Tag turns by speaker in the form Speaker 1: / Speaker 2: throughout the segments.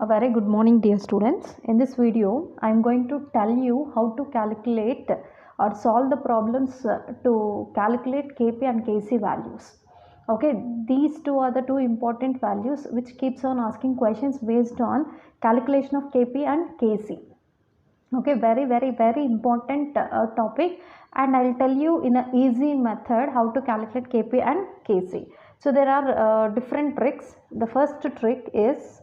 Speaker 1: A very good morning, dear students. In this video, I am going to tell you how to calculate or solve the problems to calculate Kp and Kc values. Okay, these two are the two important values which keeps on asking questions based on calculation of Kp and Kc. Okay, very important topic, and I'll tell you in an easy method how to calculate Kp and Kc. So there are different tricks. The first trick is,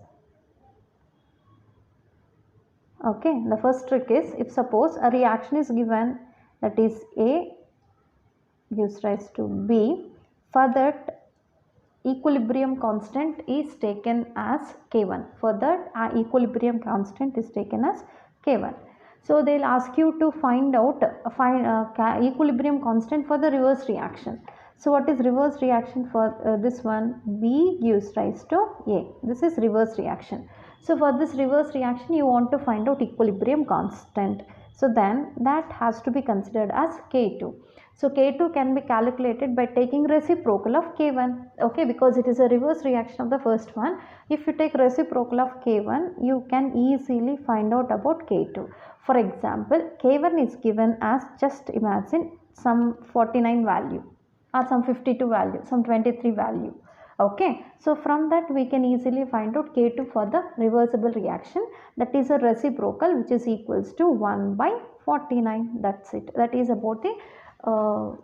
Speaker 1: okay, the first trick is, if suppose a reaction is given, that is A gives rise to B, for that equilibrium constant is taken as K1. For that equilibrium constant is taken as K1. So they'll ask you to find out equilibrium constant for the reverse reaction. So what is reverse reaction for this one? B gives rise to A. This is reverse reaction. So for this reverse reaction, you want to find out equilibrium constant. So then that has to be considered as K2. So K2 can be calculated by taking reciprocal of K1. Okay, because it is a reverse reaction of the first one. If you take reciprocal of K1, you can easily find out about K2. For example, K1 is given as, just imagine, some 49 value or some 52 value, some 23 value. Okay, so from that we can easily find out K2 for the reversible reaction, that is a reciprocal which is equals to 1 by 49. That's it. That is about the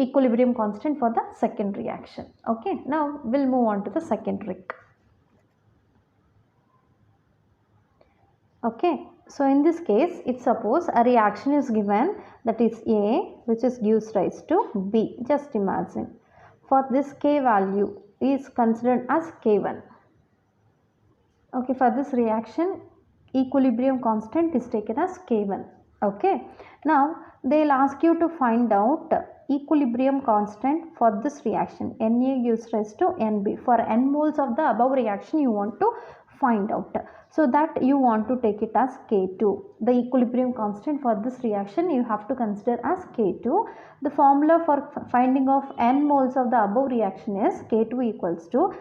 Speaker 1: equilibrium constant for the second reaction. Okay, now we'll move on to the second trick. Okay, so in this case, if suppose a reaction is given, that is A, which is gives rise to B, just imagine, for this K value is considered as K1. Okay, for this reaction, equilibrium constant is taken as K1. Okay, now they'll ask you to find out equilibrium constant for this reaction. Na gives rise to Nb. For n moles of the above reaction, you want to find out. So that you want to take it as K2. The equilibrium constant for this reaction you have to consider as K2. The formula for finding of n moles of the above reaction is K2 equals to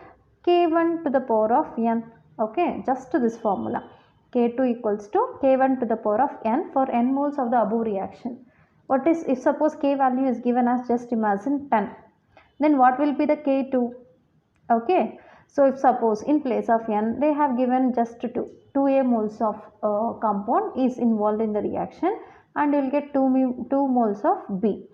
Speaker 1: K1 to the power of n. Okay, just this formula. K2 equals to K1 to the power of n for n moles of the above reaction. What is, if suppose K value is given as, just imagine, 10, then what will be the K2? Okay, so if suppose in place of n they have given just 2A moles of compound is involved in the reaction, and you will get 2 moles of B.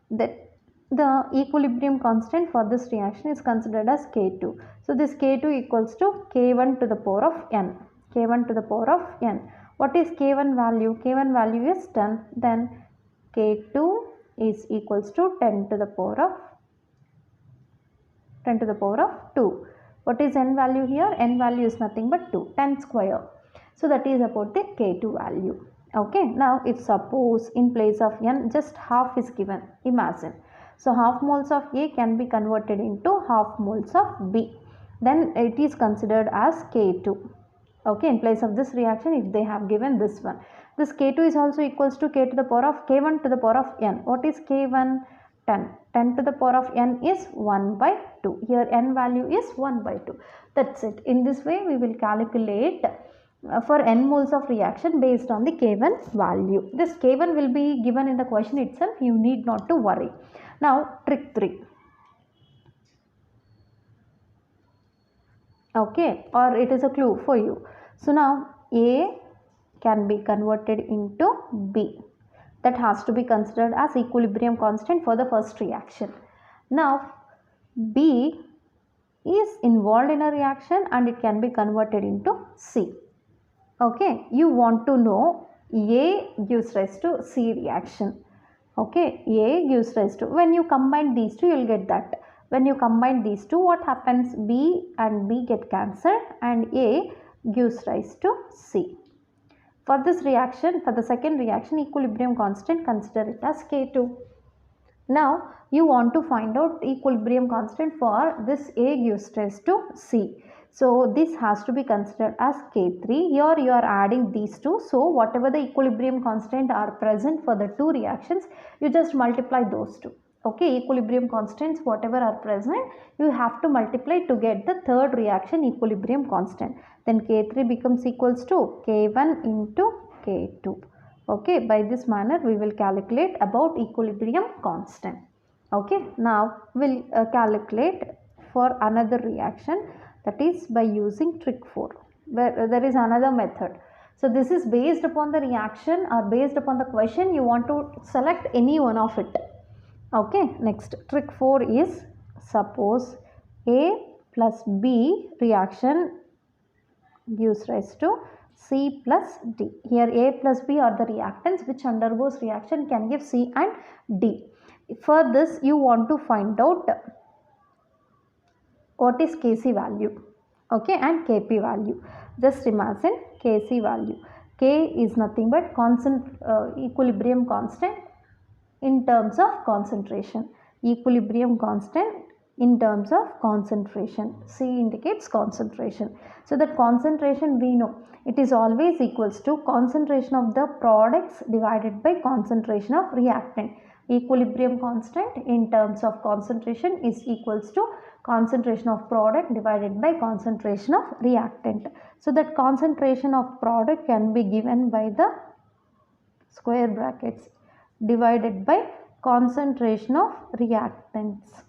Speaker 1: That the equilibrium constant for this reaction is considered as K2. So this K2 equals to K1 to the power of n. K1 to the power of n. What is K1 value? K1 value is 10. Then K2 is equals to 10 to the power of 2. What is n value here? N value is nothing but 2, 10 square. So that is about the K2 value. Okay, now if suppose in place of n just half is given, imagine. So half moles of A can be converted into half moles of B. Then it is considered as K2. Okay, in place of this reaction, if they have given this one, this K2 is also equals to K to the power of K1 to the power of n. What is K1? 10. 10 to the power of n is 1 by 2. Here n value is 1 by 2. That's it. In this way, we will calculate for n moles of reaction based on the K1 value. This K1 will be given in the question itself. You need not to worry. Now, trick 3. Okay, or it is a clue for you. So now A can be converted into B. That has to be considered as equilibrium constant for the first reaction. Now B is involved in a reaction and it can be converted into C. Okay, you want to know A gives rise to C reaction. Okay, A gives rise to, when you combine these two, you will get that. When you combine these two, what happens? B and B get cancelled and A gives rise to C. For this reaction, for the second reaction, equilibrium constant, consider it as K2. Now, you want to find out equilibrium constant for this A gives rise to C. So, this has to be considered as K3. Here you are adding these two. So, whatever the equilibrium constant are present for the two reactions, you just multiply those two. Okay, equilibrium constants whatever are present, you have to multiply to get the third reaction equilibrium constant. Then K3 becomes equals to K1 into K2. Okay, by this manner we will calculate about equilibrium constant. Okay, now we'll calculate for another reaction, that is by using trick 4, where there is another method. So this is based upon the reaction or based upon the question, you want to select any one of it. Okay, next trick 4 is, suppose A plus B reaction gives rise to C plus D. Here A plus B are the reactants which undergoes reaction can give C and D. For this you want to find out what is Kc value, okay, and Kp value. Just imagine Kc value. K is nothing but equilibrium constant in terms of concentration. Equilibrium constant in terms of concentration. C indicates concentration. So that concentration we know it is always equals to concentration of the products divided by concentration of reactant. Equilibrium constant in terms of concentration is equals to concentration of product divided by concentration of reactant. So that concentration of product can be given by the square brackets divided by concentration of reactants.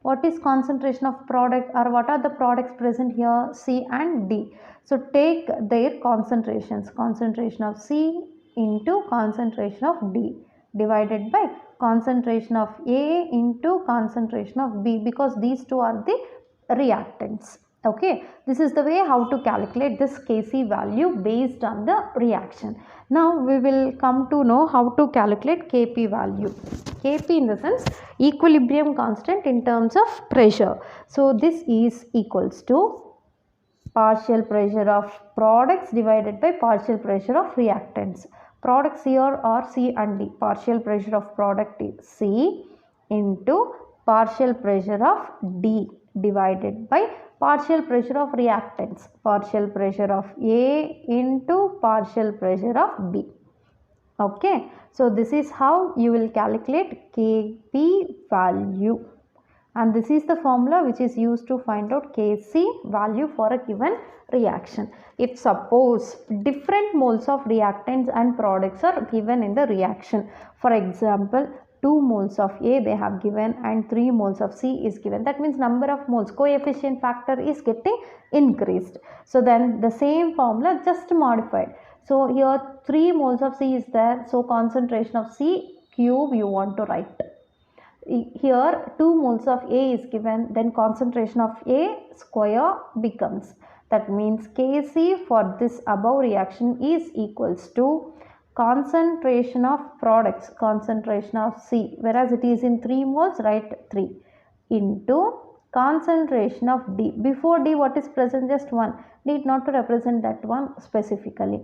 Speaker 1: What is concentration of product, or what are the products present here? C and D. So take their concentrations. Concentration of C into concentration of D divided by concentration of A into concentration of B, because these two are the reactants. Okay, this is the way how to calculate this Kc value based on the reaction. Now we will come to know how to calculate Kp value. Kp in the sense equilibrium constant in terms of pressure. So this is equals to partial pressure of products divided by partial pressure of reactants. Products here are C and D. Partial pressure of product is C into partial pressure of D divided by partial pressure of reactants. Partial pressure of A into partial pressure of B. Okay, so this is how you will calculate Kp value, and this is the formula which is used to find out Kc value for a given reaction. If suppose different moles of reactants and products are given in the reaction, for example 2 moles of A they have given and 3 moles of C is given, that means number of moles, coefficient factor is getting increased. So then the same formula just modified. So here 3 moles of C is there, so concentration of C cube you want to write. Here 2 moles of A is given, then concentration of A square becomes. That means Kc for this above reaction is equals to concentration of products, concentration of C, whereas it is in 3 moles, write 3, into concentration of D. Before D what is present? Just 1, need not to represent that one specifically,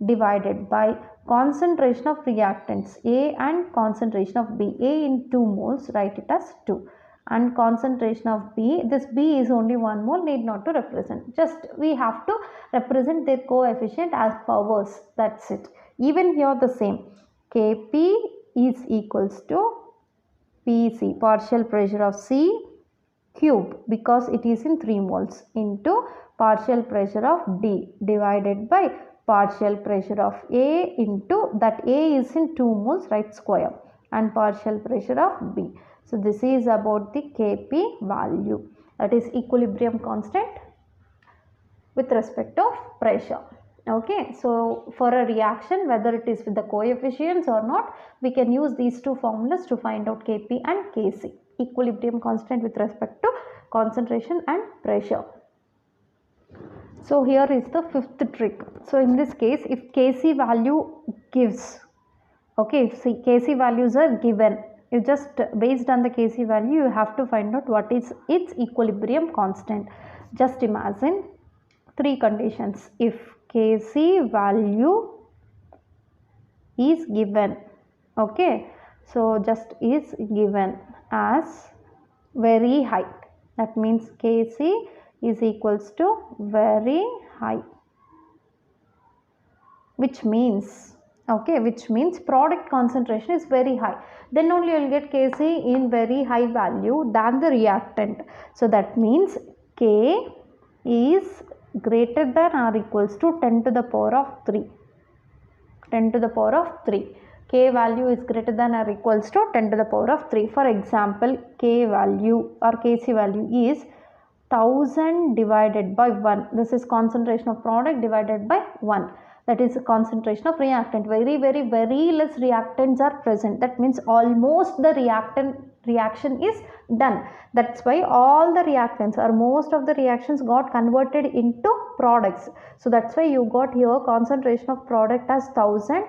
Speaker 1: divided by concentration of reactants A and concentration of B. A in 2 moles, write it as 2, and concentration of B, this B is only 1 mole, need not to represent, just we have to represent their coefficient as powers, that's it. Even here the same, Kp is equals to Pc, partial pressure of C cube, because it is in 3 moles, into partial pressure of D divided by partial pressure of A into that A is in 2 moles, right, square, and partial pressure of B. So this is about the Kp value, that is equilibrium constant with respect of pressure. Okay, so for a reaction whether it is with the coefficients or not, we can use these two formulas to find out Kp and Kc, equilibrium constant with respect to concentration and pressure. So here is the fifth trick. So in this case, if Kc value gives, okay, if Kc values are given, you just based on the Kc value you have to find out what is its equilibrium constant. Just imagine 3 conditions. If Kc value is given, okay, so just is given as very high, that means Kc is equals to very high, which means okay, which means product concentration is very high. Then only you will get Kc in very high value than the reactant. So that means K is greater than or equals to 10 to the power of 3. 10 to the power of 3. K value is greater than or equals to 10 to the power of 3. For example, K value or Kc value is 1000 divided by 1. This is concentration of product divided by 1. That is the concentration of reactant. Very less reactants are present. That means almost the reaction is done. That's why all the reactants or most of the reactions got converted into products. So that's why you got here concentration of product as 1000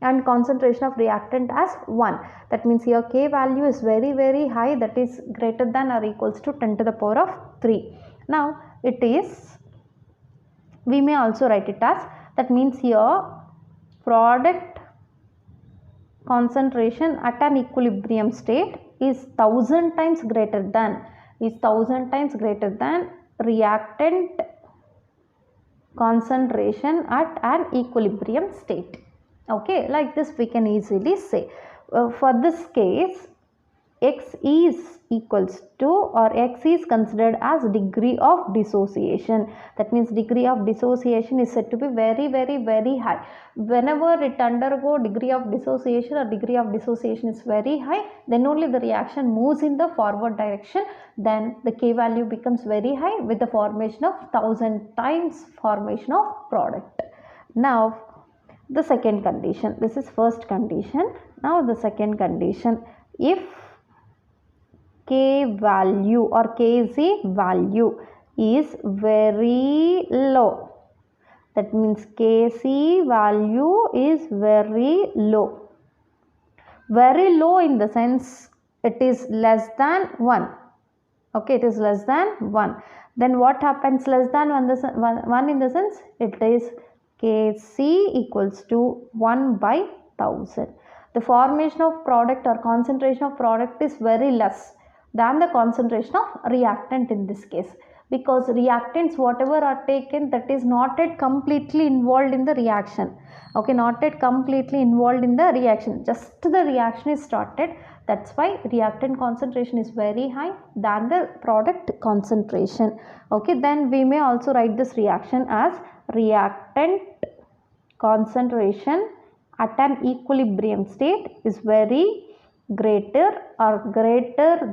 Speaker 1: and concentration of reactant as 1. That means here K value is very high, that is greater than or equals to 10 to the power of 3. Now it is, we may also write it as, that means here product concentration at an equilibrium state is 1000 times greater than reactant concentration at an equilibrium state. Okay, like this we can easily say. For this case, X is equals to, or X is considered as degree of dissociation. That means degree of dissociation is said to be very high. Whenever it undergo degree of dissociation or degree of dissociation is very high, then only the reaction moves in the forward direction. Then the K value becomes very high with the formation of 1000 times formation of product. Now the second condition, this is first condition. Now the second condition, if K value or Kc value is very low, that means Kc value is very low in the sense it is less than 1. Okay, it is less than 1. Then what happens less than 1 in the sense it is Kc equals to 1 by 1000. The formation of product or concentration of product is very less than the concentration of reactant in this case, because reactants whatever are taken, that is not yet completely involved in the reaction. Okay, not yet completely involved in the reaction, just the reaction is started. That's why reactant concentration is very high than the product concentration. Okay, then we may also write this reaction as reactant concentration at an equilibrium state is very greater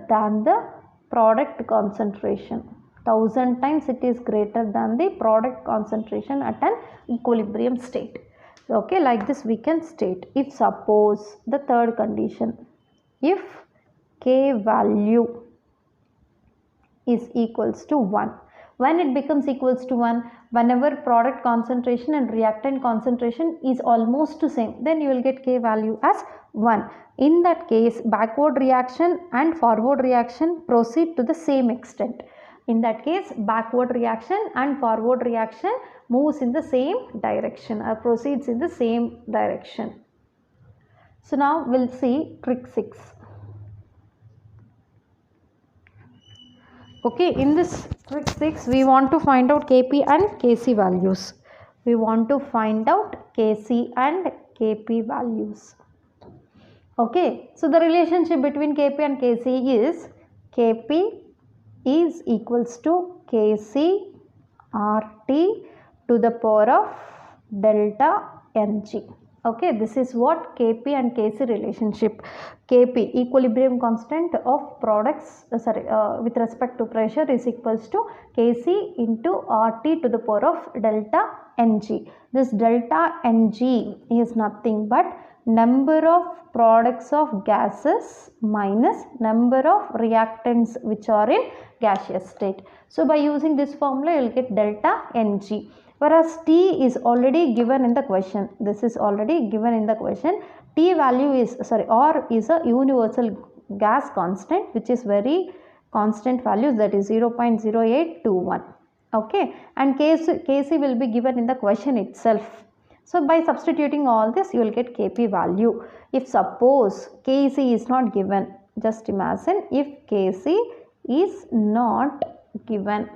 Speaker 1: than the product concentration. 1000 times it is greater than the product concentration at an equilibrium state. Okay, like this we can state. If suppose the third condition, if K value is equals to 1. When it becomes equals to 1? Whenever product concentration and reactant concentration is almost the same, then you will get K value as 1. In that case, backward reaction and forward reaction proceed to the same extent. In that case, backward reaction and forward reaction moves in the same direction or proceeds in the same direction. So now we'll see trick 6. Okay, in this trick 6 we want to find out Kp and Kc values. We want to find out Kc and Kp values. Okay, so the relationship between Kp and Kc is Kp is equals to Kc RT to the power of delta Mg. Okay, this is what Kp and Kc relationship. Kp, equilibrium constant of products with respect to pressure, is equals to Kc into RT to the power of delta Mg. This delta Mg is nothing but number of products of gases minus number of reactants which are in gaseous state. So by using this formula you will get delta Mg. Whereas T is already given in the question. This is already given in the question. T value is, R is a universal gas constant which is very constant values, that is 0.0821. Okay, and Kc will be given in the question itself. So by substituting all this you will get Kp value. If suppose Kc is not given, just imagine if Kc is not given,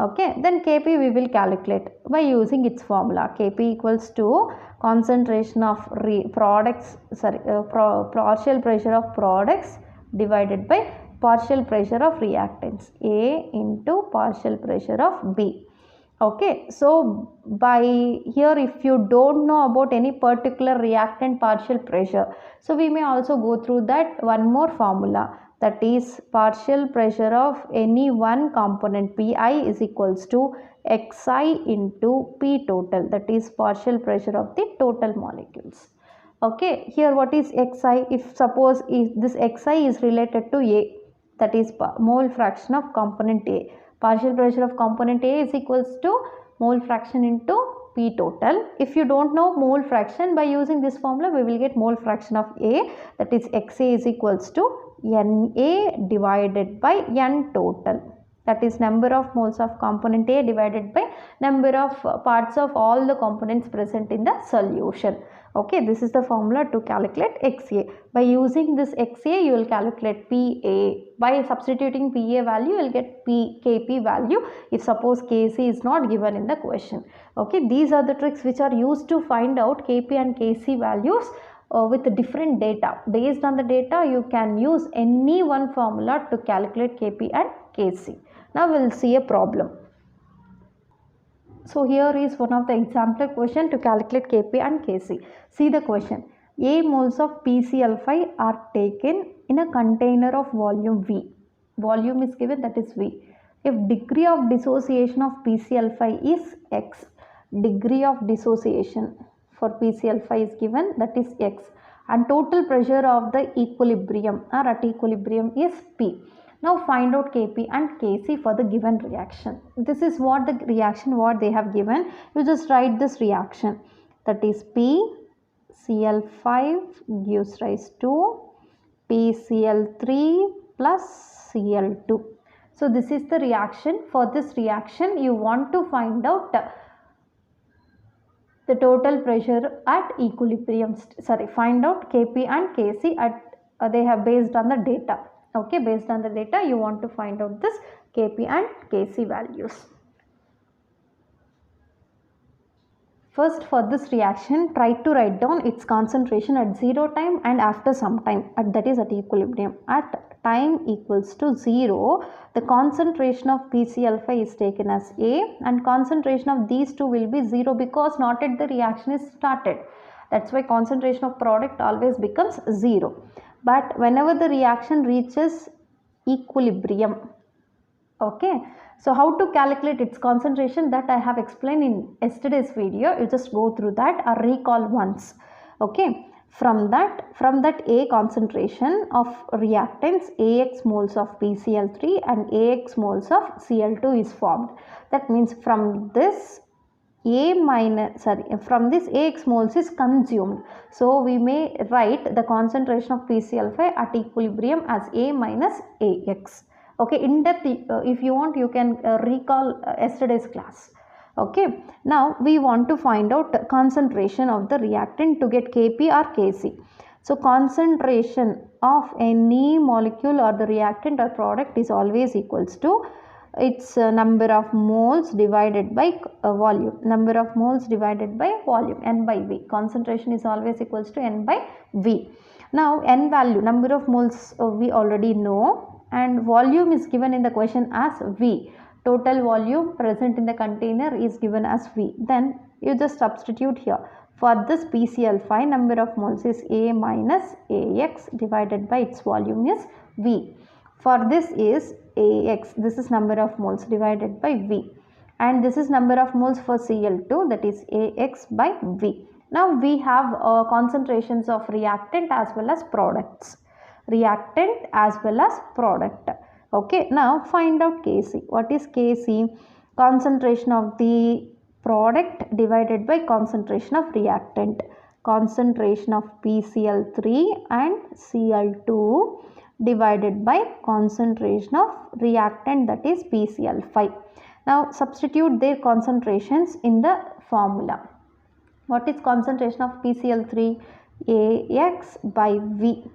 Speaker 1: Okay, then Kp we will calculate by using its formula. Kp equals to concentration of partial pressure of products divided by partial pressure of reactants, A into partial pressure of B. Okay, so by here, if you don't know about any particular reactant partial pressure, so we may also go through that one more formula, that is partial pressure of any one component Pi is equals to Xi into P total, that is partial pressure of the total molecules. Okay, here what is Xi? If suppose if this Xi is related to A, that is mole fraction of component A. Partial pressure of component A is equals to mole fraction into P total. If you don't know mole fraction, by using this formula we will get mole fraction of A, that is Xa is equals to Na divided by N total. That is number of moles of component A divided by number of parts of all the components present in the solution. Okay, this is the formula to calculate Xa. By using this Xa, you will calculate Pa. By substituting Pa value, you will get Kp value if suppose Kc is not given in the question. Okay, these are the tricks which are used to find out Kp and Kc values with different data. Based on the data, you can use any one formula to calculate Kp and Kc. Now, we will see a problem. So here is one of the example question to calculate Kp and Kc. See the question. A moles of PCl5 are taken in a container of volume V. Volume is given, that is V. If degree of dissociation of PCl5 is X, degree of dissociation for PCl5 is given, that is X, and total pressure of the equilibrium or at equilibrium is P. Now find out Kp and Kc for the given reaction. This is what the reaction what they have given. You just write this reaction, that is PCl5 gives rise to PCl3 plus Cl2. So this is the reaction. For this reaction you want to find out the total pressure at equilibrium. Find out Kp and Kc at they have based on the data. Okay, based on the data you want to find out this Kp and Kc values. First, for this reaction, try to write down its concentration at 0 time and after some time, that is at equilibrium. At time equals to 0, the concentration of PCl5 is taken as A and concentration of these two will be 0 because not yet the reaction is started. That's why concentration of product always becomes 0. But whenever the reaction reaches equilibrium, okay, so how to calculate its concentration, that I have explained in yesterday's video. You just go through that or recall once. Okay, from that A concentration of reactants, Ax moles of PCl3 and Ax moles of Cl2 is formed. That means from this from this Ax moles is consumed. So we may write the concentration of PCl5 at equilibrium as A minus Ax. Okay, in depth if you want you can recall yesterday's class. Okay, now we want to find out concentration of the reactant to get Kp or Kc. So concentration of any molecule or the reactant or product is always equals to its number of moles divided by volume. Number of moles divided by volume, N by V. Concentration is always equals to N by V. Now N value, number of moles we already know, and volume is given in the question as V. Total volume present in the container is given as V. Then you just substitute here. For this PCl5, number of moles is A minus Ax divided by its volume is V. For this is Ax, this is number of moles divided by V, and this is number of moles for Cl2, that is Ax by V. Now we have concentrations of reactant as well as products. Reactant as well as product. Okay, now find out Kc. What is Kc? Concentration of the product divided by concentration of reactant. Concentration of PCl3 and Cl2 divided by concentration of reactant, that is PCl5. Now substitute their concentrations in the formula. What is concentration of PCl3? Ax by V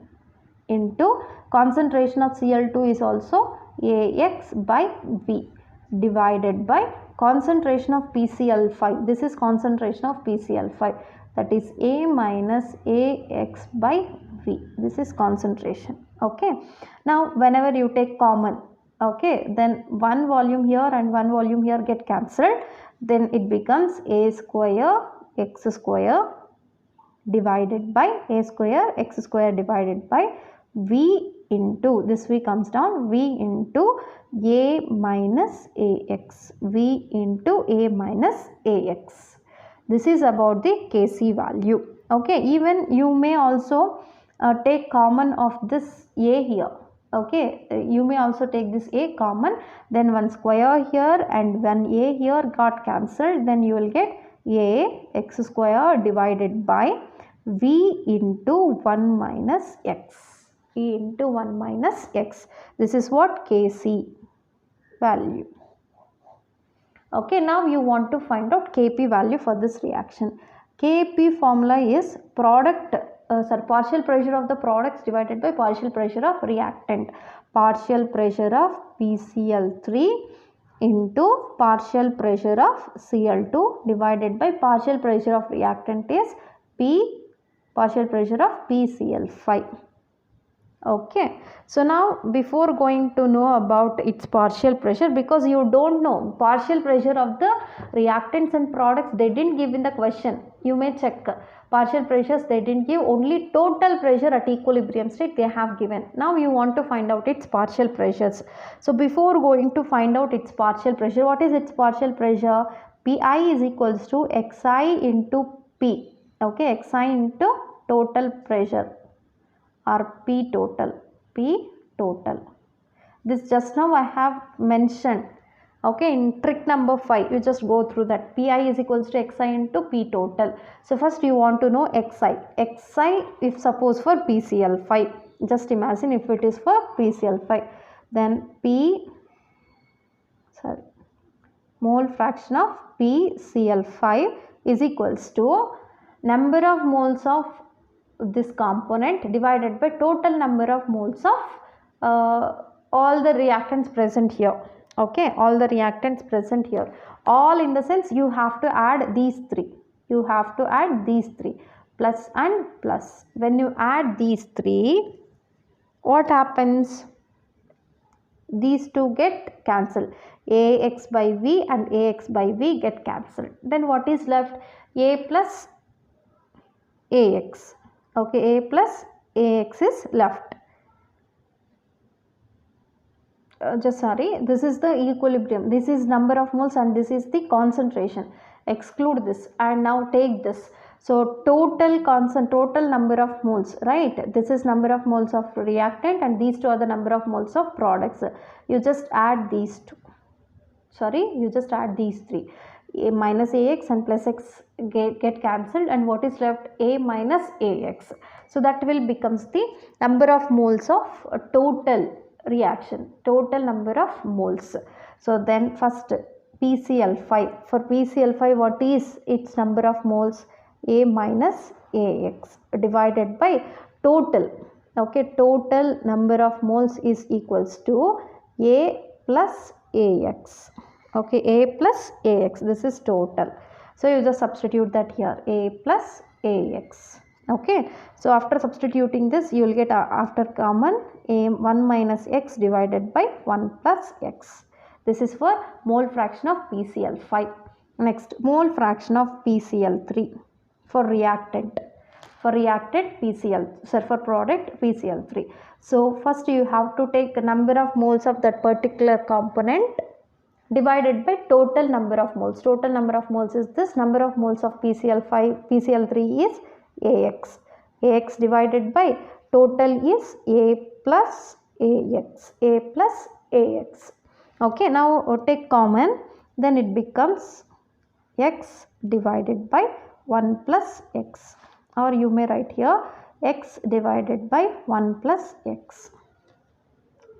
Speaker 1: into concentration of Cl2 is also Ax by V. divided by concentration of PCl5. This is concentration of PCl5, that is A minus AX by V. This is concentration. Okay. Now whenever you take common, okay, then one volume here and one volume here get cancelled, then it becomes A square X square divided by A square X square divided by V into, this V comes down, V into A minus AX, V into A minus AX. This is about the Kc value. Okay, even you may also take common of this A here. Okay, you may also take this A common, then one square here and one A here got cancelled, then you will get A X square divided by V into 1 minus X, V into 1 minus X. This is what Kc value. Okay, now you want to find out Kp value for this reaction. Kp formula is partial pressure of the products divided by partial pressure of reactant. Partial pressure of PCl3 into partial pressure of Cl2 divided by partial pressure of reactant is partial pressure of PCl5. Okay, so now before going to know about its partial pressure, because you don't know partial pressure of the reactants and products, they didn't give in the question. You may check partial pressures, they didn't give, only total pressure at equilibrium state they have given. Now you want to find out its partial pressures. So before going to find out its partial pressure, what is its partial pressure? Pi is equals to Xi into P. Okay, Xi into total pressure or P total. This just now I have mentioned. Okay, in trick number 5, you just go through that. Pi is equals to Xi into P total. So first you want to know Xi. Xi if suppose for PCl5. Just imagine if it is for PCl5. Then mole fraction of PCl5 is equals to number of moles of this component divided by total number of moles of all the reactants present here. Okay, all the reactants present here. All in the sense you have to add these three. You have to add these three. Plus and plus. When you add these three, what happens? These two get cancelled. Ax by V and Ax by V get cancelled. Then what is left? A plus Ax. Okay, A plus Ax is left. This is the equilibrium. This is number of moles and this is the concentration. Exclude this and now take this. So total number of moles, right? This is number of moles of reactant and these two are the number of moles of products. You just add these two. You just add these three. A minus Ax and plus X get cancelled, and what is left? A minus Ax. So that will becomes the number of moles of total reaction, total number of moles. So then first PCl5. For PCl5, what is its number of moles? A minus Ax divided by total. Okay, total number of moles is equals to A plus Ax. Okay, A plus Ax. This is total. So you just substitute that here. A plus Ax. Okay, so after substituting this, you will get after common A 1 minus X divided by 1 plus X. This is for mole fraction of PCl5. Next, mole fraction of PCl3 for reactant. For product PCl3. So first you have to take the number of moles of that particular component divided by total number of moles. Total number of moles is this. Number of moles of PCl3 is Ax. Ax divided by total is A plus Ax. A plus Ax. Okay, now take common, then it becomes X divided by 1 plus X, or you may write here X divided by 1 plus X.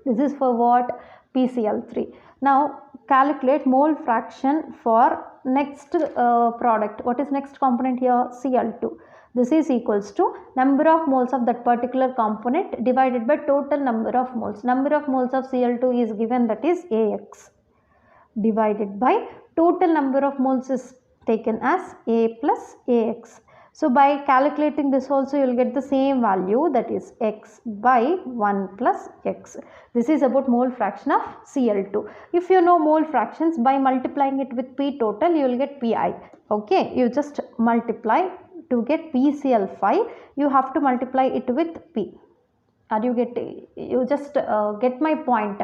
Speaker 1: This is for what? PCl3. Now calculate mole fraction for next product. What is next component here? Cl2. This is equals to number of moles of that particular component divided by total number of moles. Number of moles of Cl2 is given, that is Ax. divided by total number of moles is taken as A plus AX. So by calculating this also you will get the same value, that is X by 1 plus X. This is about mole fraction of Cl2. If you know mole fractions, by multiplying it with P total you will get Pi. Okay, you just multiply to get PCl5, you have to multiply it with P. Are you getting? You just get my point.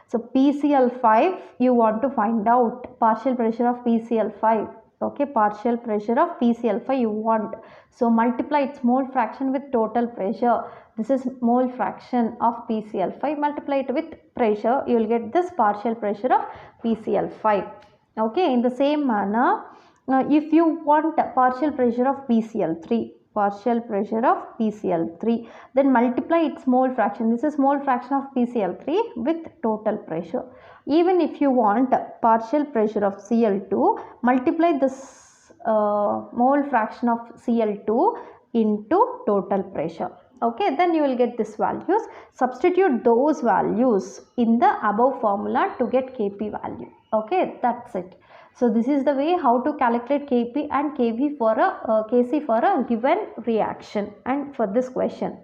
Speaker 1: So PCl5 you want to find out partial pressure of PCl5. Okay, partial pressure of PCl5 you want. So multiply its mole fraction with total pressure. This is mole fraction of PCl5. Multiply it with pressure. You will get this partial pressure of PCl5. Okay, in the same manner, if you want partial pressure of PCl3, then multiply its mole fraction. This is mole fraction of PCl3 with total pressure. Even if you want partial pressure of Cl2, multiply this mole fraction of Cl2 into total pressure. Okay, then you will get these values. Substitute those values in the above formula to get Kp value. Okay, that's it. So this is the way how to calculate Kp and Kv for a Kc for a given reaction and for this question.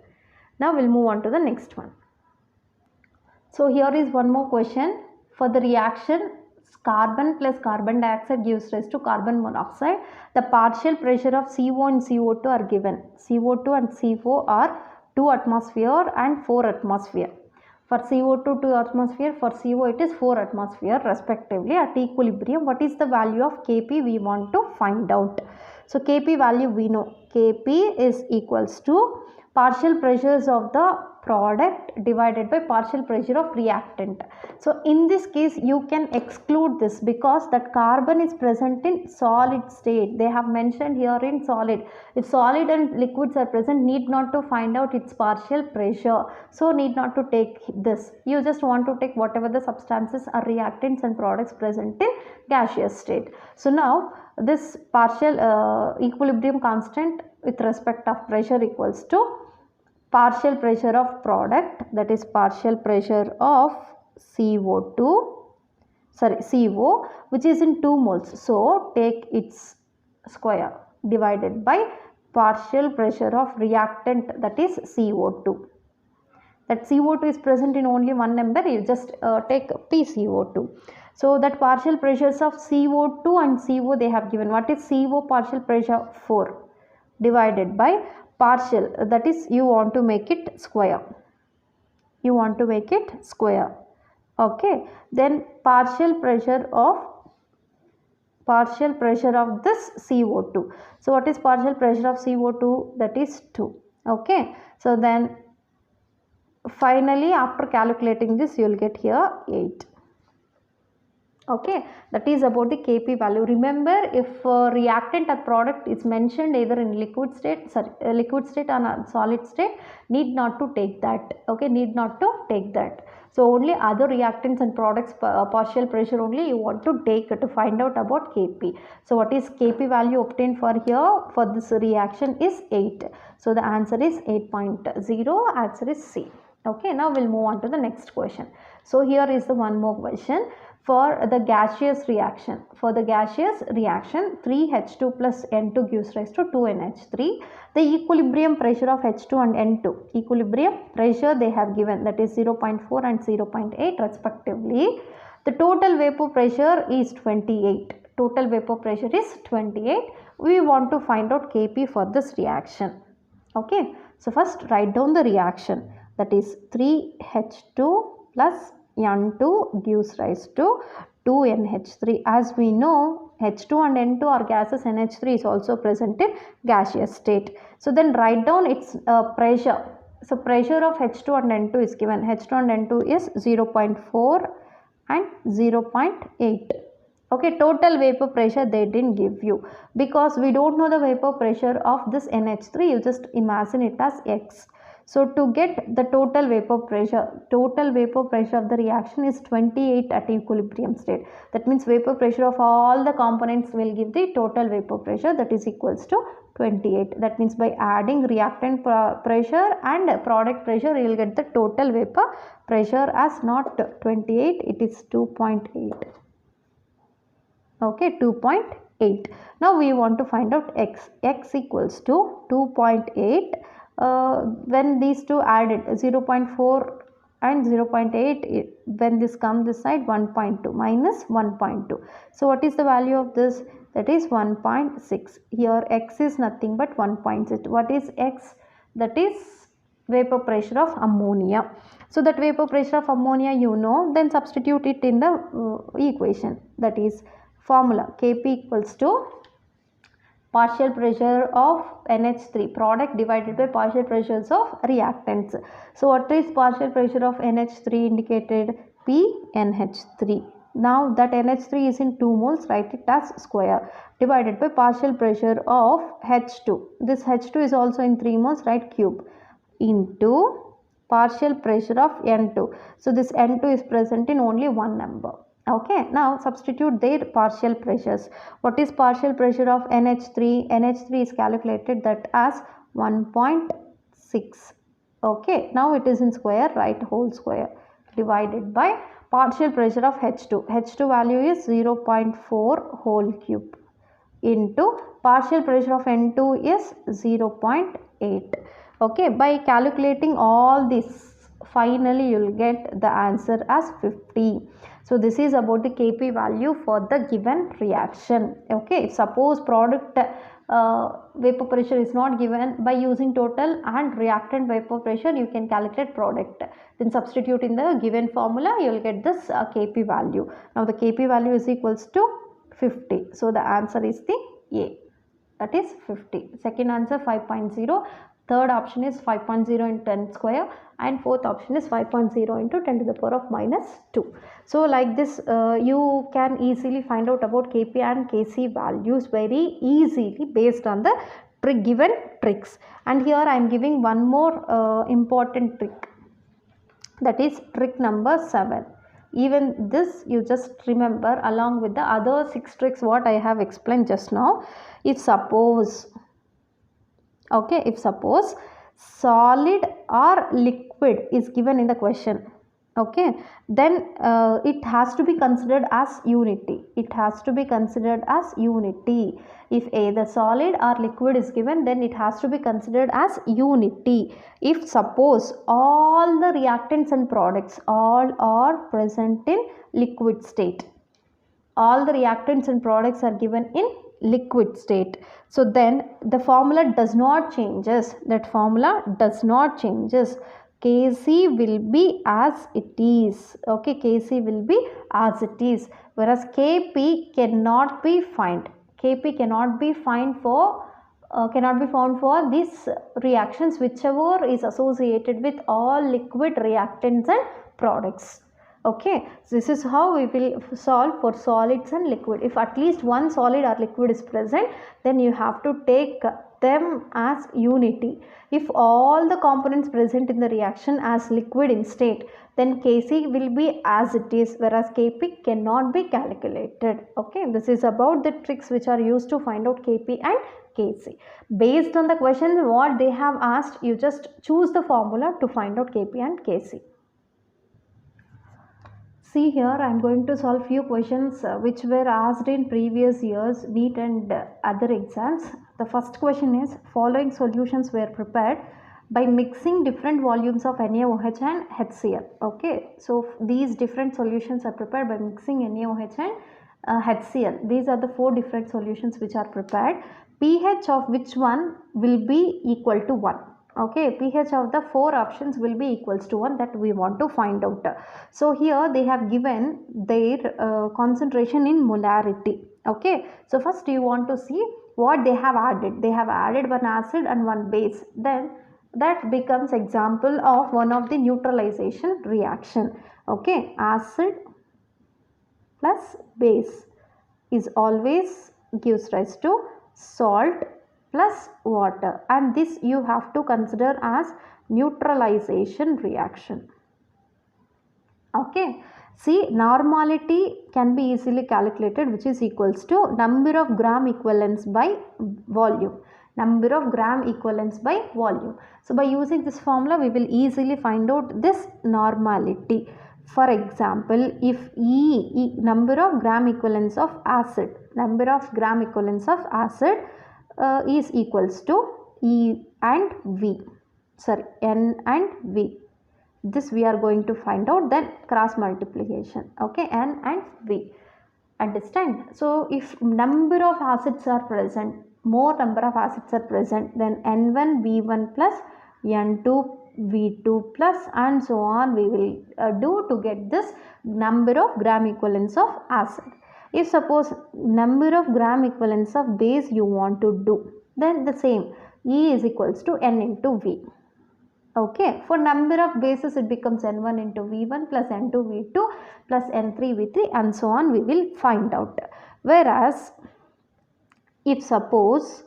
Speaker 1: Now we'll move on to the next one. So here is one more question. For the reaction carbon plus carbon dioxide gives rise to carbon monoxide, the partial pressure of CO and CO2 are given. CO2 and CO are 2 atmosphere and 4 atmosphere. For CO2 2 atmosphere, for CO it is 4 atmosphere respectively at equilibrium. What is the value of Kp we want to find out. So Kp value we know. Kp is equals to partial pressures of the product divided by partial pressure of reactant. So in this case you can exclude this because that carbon is present in solid state. They have mentioned here in solid. If solid and liquids are present, need not to find out its partial pressure. So need not to take this. You just want to take whatever the substances are reactants and products present in gaseous state. So now this partial equilibrium constant with respect of pressure equals to partial pressure of product, that is partial pressure of CO, which is in 2 moles. So take its square divided by partial pressure of reactant, that is CO2. That CO2 is present in only one number, you just take PCO2. So that partial pressures of CO2 and CO they have given. What is CO partial pressure? 4 divided by partial, that is you want to make it square. Okay, then partial pressure of this CO2. So what is partial pressure of CO2? That is 2. Okay, so then finally after calculating this you will get here 8. Okay, that is about the Kp value. Remember, if reactant or product is mentioned either in liquid state or solid state, need not to take that. Okay, need not to take that. So only other reactants and products partial pressure only you want to take to find out about Kp. So what is Kp value obtained for here for this reaction is 8. So the answer is 8.0. Answer is C. Okay, now we'll move on to the next question. So here is the one more question. For the gaseous reaction, 3H2 plus N2 gives rise to 2NH3. The equilibrium pressure of H2 and N2, equilibrium pressure they have given, that is 0.4 and 0.8 respectively. The total vapor pressure is 28. We want to find out Kp for this reaction. Okay, so first write down the reaction, that is 3H2 plus N2 gives rise to 2NH3. As we know, H2 and N2 are gases, NH3 is also present in gaseous state. So then write down its pressure. So pressure of H2 and N2 is given. H2 and N2 is 0.4 and 0.8. Okay, total vapor pressure they didn't give you because we don't know the vapor pressure of this NH3. You just imagine it as X. So to get the total vapor pressure of the reaction is 28 at equilibrium state. That means vapor pressure of all the components will give the total vapor pressure, that is equals to 28. That means by adding reactant pressure and product pressure, you will get the total vapor pressure as not 28, it is 2.8. Okay, 2.8. Now we want to find out x. X equals to 2.8. When these two added 0.4 and 0.8, when this comes this side, 1.2 minus 1.2. So what is the value of this? That is 1.6. Here x is nothing but 1.6. What is x? That is vapor pressure of ammonia. So that vapor pressure of ammonia you know, then substitute it in the equation. That is formula Kp equals to partial pressure of NH3 product divided by partial pressures of reactants. So what is partial pressure of NH3 indicated? PNH3. Now that NH3 is in 2 moles, write it as square, divided by partial pressure of H2. This H2 is also in 3 moles, write cube, into partial pressure of N2. So this N2 is present in only one number. Okay, now substitute their partial pressures. What is partial pressure of NH3? NH3 is calculated that as 1.6. Okay, now it is in square, write whole square, divided by partial pressure of H2. H2 value is 0.4 whole cube, into partial pressure of N2 is 0.8. Okay, by calculating all this, finally you will get the answer as 50. So this is about the Kp value for the given reaction. Okay, suppose product vapor pressure is not given, by using total and reactant vapor pressure you can calculate product. Then substitute in the given formula, you will get this Kp value. Now the Kp value is equals to 50. So the answer is the A, that is 50. Second answer 5.0. Third option is 5.0 into 10 square, and fourth option is 5.0 into 10 to the power of minus 2. So like this you can easily find out about Kp and Kc values very easily based on the given tricks. And here I am giving one more important trick, that is trick number 7. Even this you just remember along with the other 6 tricks what I have explained just now. If suppose, okay, if suppose solid or liquid is given in the question, okay, then it has to be considered as unity. It has to be considered as unity. If either solid or liquid is given, then it has to be considered as unity. If suppose all the reactants and products all are present in liquid state, all the reactants and products are given in liquid state, so then the formula does not changes. That formula does not changes. Kc will be as it is. Okay, Kc will be as it is, whereas Kp cannot be found. Kp cannot be found for these reactions whichever is associated with all liquid reactants and products. Okay, so this is how we will solve for solids and liquid. If at least one solid or liquid is present, then you have to take them as unity. If all the components present in the reaction as liquid in state, then Kc will be as it is, whereas Kp cannot be calculated. Okay, this is about the tricks which are used to find out Kp and Kc. Based on the question what they have asked, you just choose the formula to find out Kp and Kc. See here, I am going to solve few questions which were asked in previous years NEET and other exams. The first question is, following solutions were prepared by mixing different volumes of NaOH and HCl. Okay, so these different solutions are prepared by mixing NaOH and HCl. These are the 4 different solutions which are prepared. pH of which one will be equal to 1? Okay, pH of the 4 options will be equals to 1, that we want to find out. So here they have given their concentration in molarity. Okay, so first you want to see what they have added. They have added one acid and one base. Then that becomes example of one of the neutralization reaction. Okay, acid plus base is always gives rise to salt plus water, and this you have to consider as neutralization reaction. Okay, see, normality can be easily calculated, which is equals to number of gram equivalents by volume. Number of gram equivalents by volume. So by using this formula we will easily find out this normality. For example, if number of gram equivalents of acid is equals to E and V, sorry, N and V. This we are going to find out, then cross multiplication. Okay, N and V. Understand? So if number of acids are present, more number of acids are present, then N1 V1 plus N2 V2 plus and so on we will do to get this number of gram equivalents of acid. If suppose number of gram equivalents of base you want to do, then the same E is equals to N into V. Okay, for number of bases it becomes N1 into V1 plus N2 V2 plus N3 V3 and so on we will find out. Whereas if suppose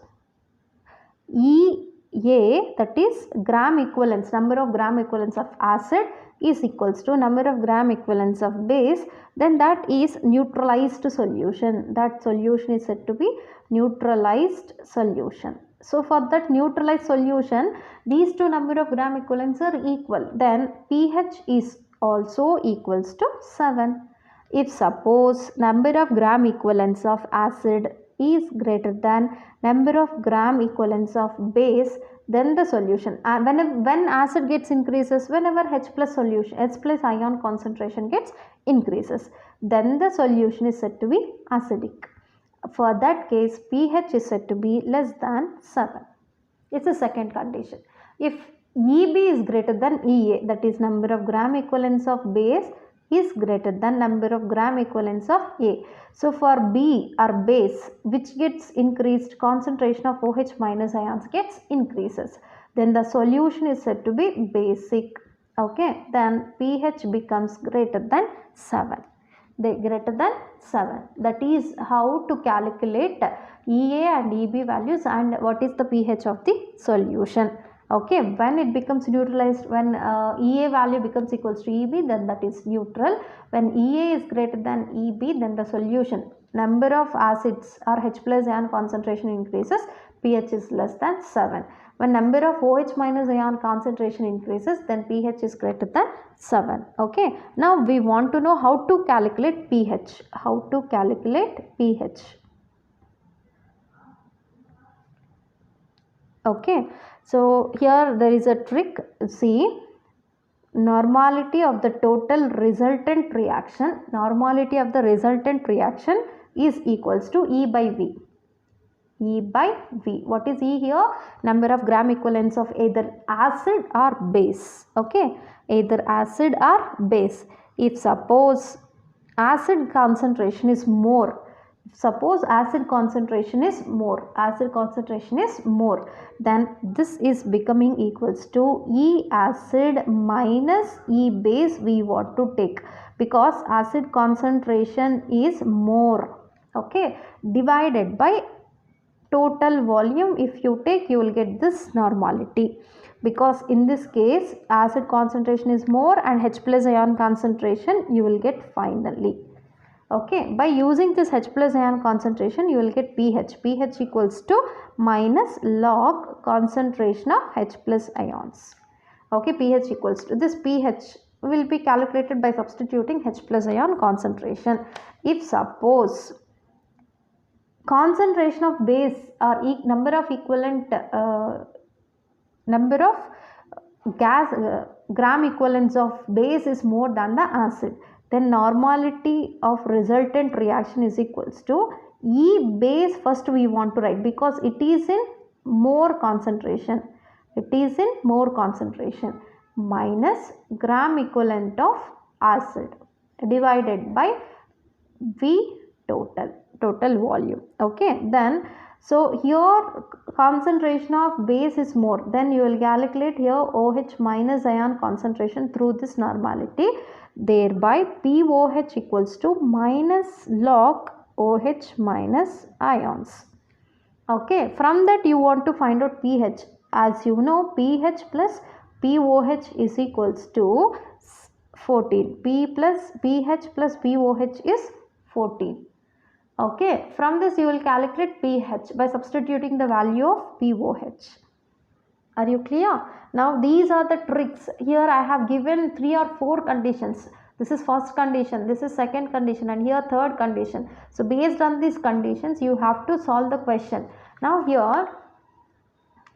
Speaker 1: EA, that is gram equivalents, number of gram equivalents of acid is equals to number of gram equivalents of base, then that is neutralized solution. That solution is said to be neutralized solution. So for that neutralized solution, these two number of gram equivalents are equal, then pH is also equals to 7. If suppose number of gram equivalents of acid is greater than number of gram equivalents of base, then the solution, when acid gets increases, whenever H plus solution, H plus ion concentration gets increases, then the solution is said to be acidic. For that case, pH is said to be less than 7. It's the second condition. If EB is greater than EA, that is number of gram equivalents of base is greater than number of gram equivalents of A. So for B or base, which gets increased, concentration of OH minus ions gets increases, then the solution is said to be basic. Okay, then pH becomes greater than 7. Greater than 7. That is how to calculate EA and EB values and what is the pH of the solution. Okay, when it becomes neutralized, when EA value becomes equals to EB, then that is neutral. When EA is greater than EB, then the solution, number of acids or H plus ion concentration increases, pH is less than 7. When number of OH minus ion concentration increases, then pH is greater than 7. Okay, now we want to know how to calculate pH. How to calculate pH. Okay, so here there is a trick. See, normality of the total resultant reaction, normality of the resultant reaction is equals to E by V. E by V. What is E here? Number of gram equivalents of either acid or base. Okay, either acid or base. If suppose acid concentration is more, acid concentration is more, then this is becoming equals to E acid minus E base we want to take, because acid concentration is more. Okay, divided by total volume. If you take, you will get this normality, because in this case acid concentration is more and H plus ion concentration you will get finally. Okay, by using this H plus ion concentration you will get pH. pH equals to minus log concentration of H plus ions. Okay, pH equals to this, pH will be calculated by substituting H plus ion concentration. If suppose concentration of base or number of equivalent number of gram equivalents of base is more than the acid, then normality of resultant reaction is equals to E base. First we want to write, because it is in more concentration, minus gram equivalent of acid divided by V total volume. Okay, then so here concentration of base is more, then you will calculate here OH minus ion concentration through this normality, thereby POH equals to minus log OH minus ions. Okay, from that you want to find out pH. As you know, pH plus POH is equals to 14. pH plus POH is 14. Okay, from this you will calculate pH by substituting the value of POH. Are you clear? Now these are the tricks. Here I have given 3 or 4 conditions. This is first condition, this is second condition, and here third condition. So based on these conditions you have to solve the question. Now here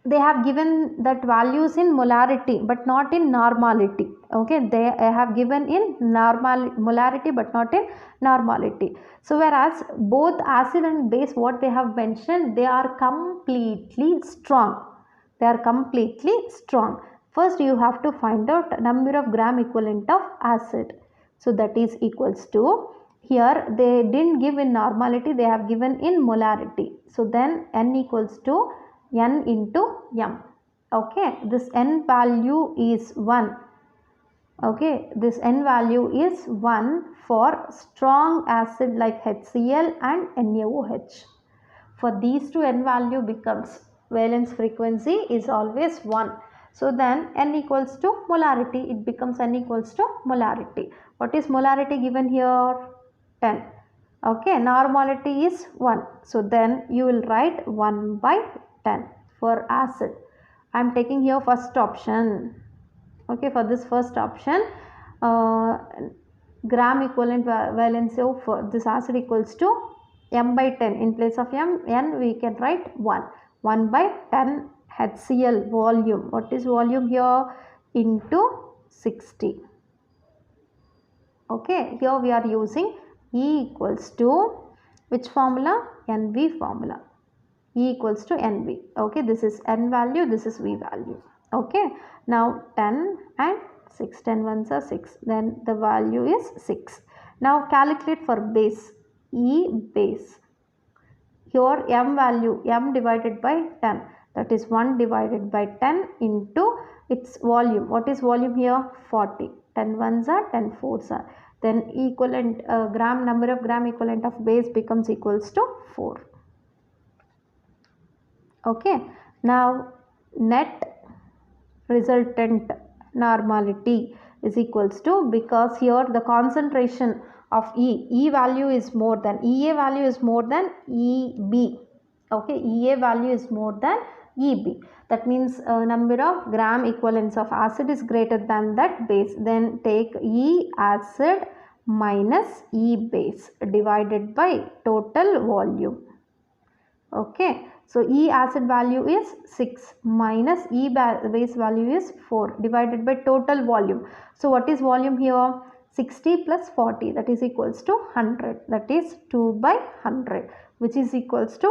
Speaker 1: they have given that values in molarity but not in normality. Okay, they have given in molarity but not in normality. So whereas both acid and base, what they have mentioned, they are completely strong. They are completely strong. First you have to find out number of gram equivalent of acid. So that is equals to, here they didn't give in normality, they have given in molarity. So then n equals to n into m. Okay, this n value is 1. Okay, this n value is 1 for strong acid like HCl and NaOH. For these two, n value becomes, valence frequency is always 1. So then n equals to molarity, it becomes n equals to molarity. What is molarity given here? 10. Okay, normality is 1. So then you will write 1 by 10 for acid. I am taking here first option. Okay, for this first option, gram equivalent valency of this acid equals to m by 10. In place of n we can write 1. 1 by 10 HCl volume. What is volume here? Into 60. Okay, here we are using E equals to which formula? NV formula. E equals to NV. Okay, this is N value, this is V value. Okay, now 10 and 6, 10 ones are 6, then the value is 6. Now calculate for base, E base. Here m value, m divided by 10, that is 1 divided by 10 into its volume. What is volume here? 40. 10 ones are, 10 fours are. Then equivalent number of gram equivalent of base becomes equals to 4. Okay, now net resultant normality is equals to, because here the concentration of E value is more than, EA value is more than EB. Okay, EA value is more than EB. That means number of gram equivalents of acid is greater than that base. Then take E acid minus E base divided by total volume. Okay, so E acid value is 6 minus E base value is 4 divided by total volume. So what is volume here? 60 plus 40, that is equals to 100, that is 2 by 100, which is equals to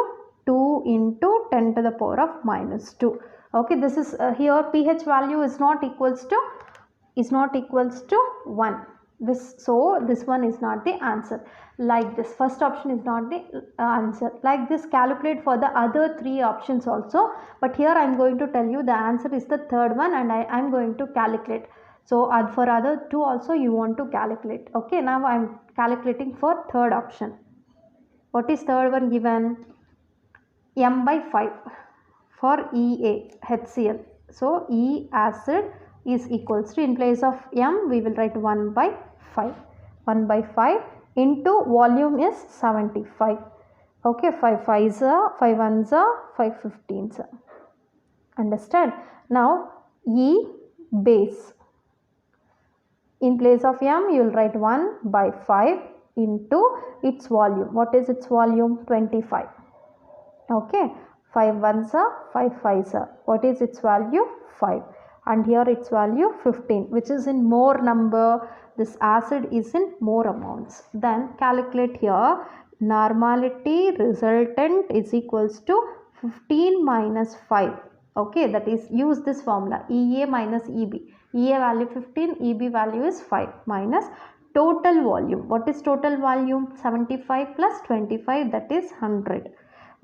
Speaker 1: 2 into 10 to the power of minus 2. Okay, this is here pH value is not equals to 1. So this one is not the answer. Like this, first option is not the answer. Like this, calculate for the other 3 options also, but here I am going to tell you the answer is the third one, and I am going to calculate. So for other 2 also you want to calculate. Okay, now I am calculating for third option. What is third one given? M by 5 for EA HCl. So E acid is equals to, in place of M we will write 1 by 5. 1 by 5 into volume is 75. Okay, 5 5s are, 5 1s are, 5 15s are. Understand? Now E base. In place of M you will write 1 by 5 into its volume. What is its volume? 25. Okay, 5 1s are, 5 5s are. What is its value? 5. And here its value 15, which is in more number. This acid is in more amounts. Then calculate here, normality resultant is equals to 15 minus 5. Okay, that is, use this formula, EA minus EB. EA value 15, EB value is 5 minus total volume. What is total volume? 75 plus 25, that is 100.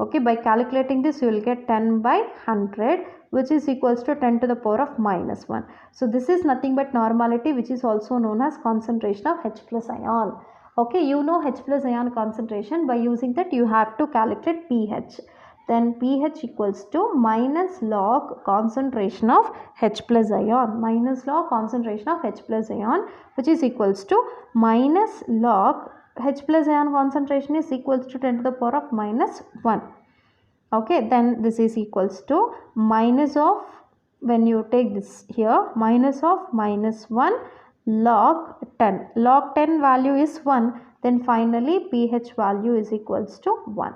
Speaker 1: Okay, by calculating this you will get 10 by 100, which is equals to 10 to the power of minus 1. So this is nothing but normality, which is also known as concentration of H plus ion. Okay, you know H plus ion concentration. By using that you have to calculate pH. Then pH equals to minus log concentration of H plus ion. Minus log concentration of H plus ion, which is equals to minus log H plus ion concentration is equals to 10 to the power of minus 1. Okay, then this is equals to minus of, when you take this here, minus of minus 1, log 10. Log 10 value is 1. Then finally pH value is equals to 1.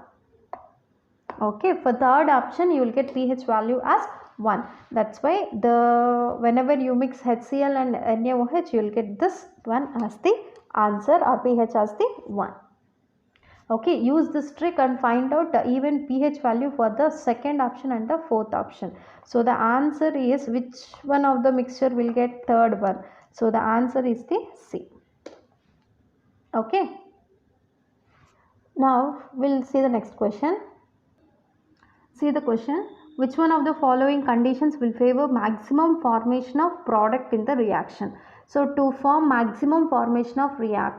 Speaker 1: Okay, for third option you will get pH value as 1. That's why whenever you mix HCl and NaOH, you will get this one as the answer, or pH as the 1. Okay, use this trick and find out the even pH value for the second option and the fourth option. So the answer is, which one of the mixture will get third one? So the answer is the C. Okay. Now we'll see the next question. See the question. Which one of the following conditions will favor maximum formation of product in the reaction? So to form maximum formation of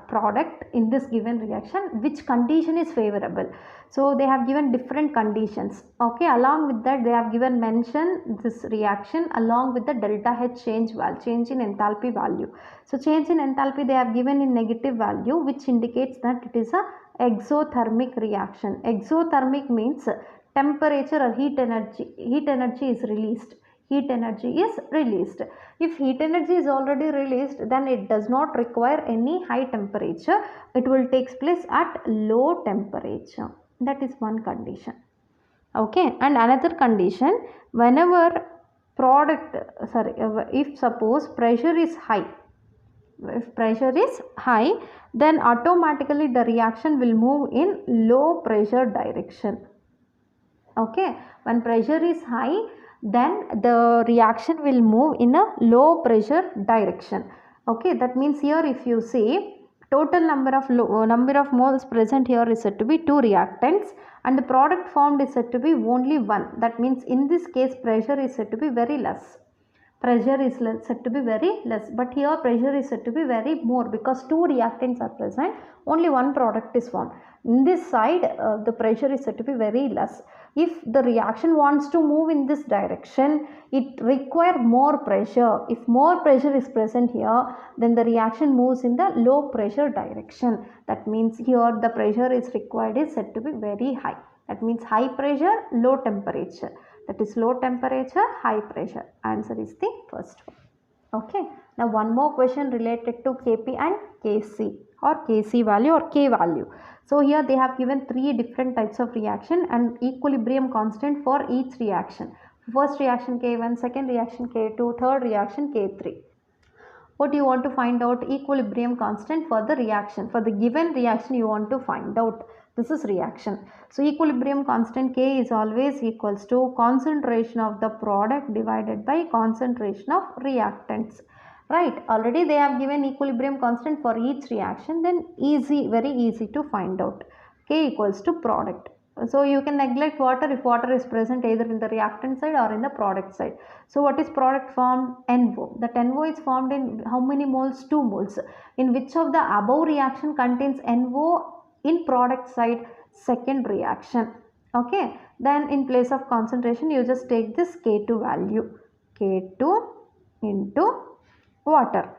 Speaker 1: product in this given reaction, which condition is favorable? So they have given different conditions. Okay, along with that they have given mention this reaction along with the delta H change in enthalpy value. So change in enthalpy they have given in negative value, which indicates that it is a exothermic reaction. Exothermic means temperature or heat energy is released. If heat energy is already released, then it does not require any high temperature. It will take place at low temperature. That is one condition. Okay, and another condition, whenever if suppose pressure is high, then automatically the reaction will move in low pressure direction. Okay, when pressure is high, then the reaction will move in a low pressure direction. Okay, that means here if you see, total number of moles present here is said to be 2 reactants, and the product formed is said to be only 1. That means in this case pressure is said to be very less. But here pressure is said to be very more, because 2 reactants are present, only one product is formed. In this side the pressure is said to be very less. If the reaction wants to move in this direction, it requires more pressure. If more pressure is present here, then the reaction moves in the low pressure direction. That means here the pressure is required is said to be very high. That means high pressure, low temperature. That is low temperature, high pressure. Answer is the first one. Okay. Now one more question related to Kp and Kc, or Kc value or K value. So here they have given 3 different types of reaction and equilibrium constant for each reaction. First reaction K1, second reaction K2, third reaction K3. What you want to find out? Equilibrium constant for the reaction. For the given reaction you want to find out. This is reaction. So equilibrium constant K is always equals to concentration of the product divided by concentration of reactants. Right, already they have given equilibrium constant for each reaction, then very easy to find out. K equals to product. So you can neglect water if water is present either in the reactant side or in the product side. So what is product formed? NO. That NO is formed in how many moles? 2 moles. In which of the above reaction contains NO in product side? Second reaction. Okay, then in place of concentration you just take this K2 value. K2 into water.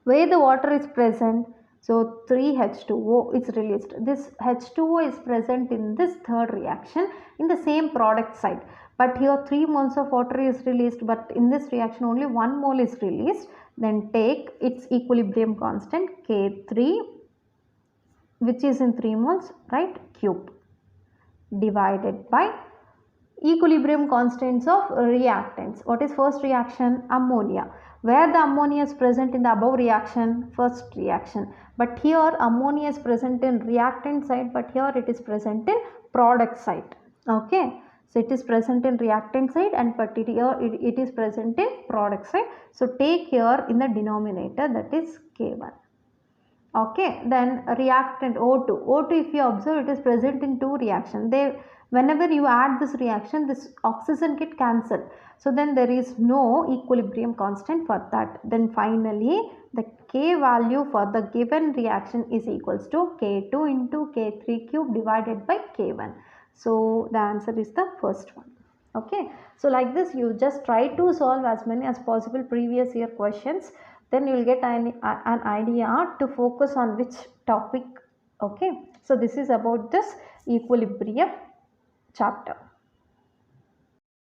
Speaker 1: Where the water is present, so 3H2O is released. This H2O is present in this third reaction in the same product side. But here 3 moles of water is released, but in this reaction only 1 mole is released. Then take its equilibrium constant K3, which is in 3 moles, right, cube, divided by equilibrium constants of reactants. What is first reaction? Ammonia. Where the ammonia is present in the above reaction? First reaction. But here ammonia is present in reactant side, but here it is present in product side. Okay. So it is present in reactant side, and but here it is present in product side. So take here in the denominator, that is K1. Okay. Then reactant O2. O2, if you observe, it is present in 2 reactions. Whenever you add this reaction, this oxygen get cancelled. So then there is no equilibrium constant for that. Then finally the K value for the given reaction is equals to K2 into K3 cube divided by K1. So the answer is the first one. Okay. So like this you just try to solve as many as possible previous year questions. Then you will get an idea to focus on which topic. Okay. So this is about this equilibrium chapter.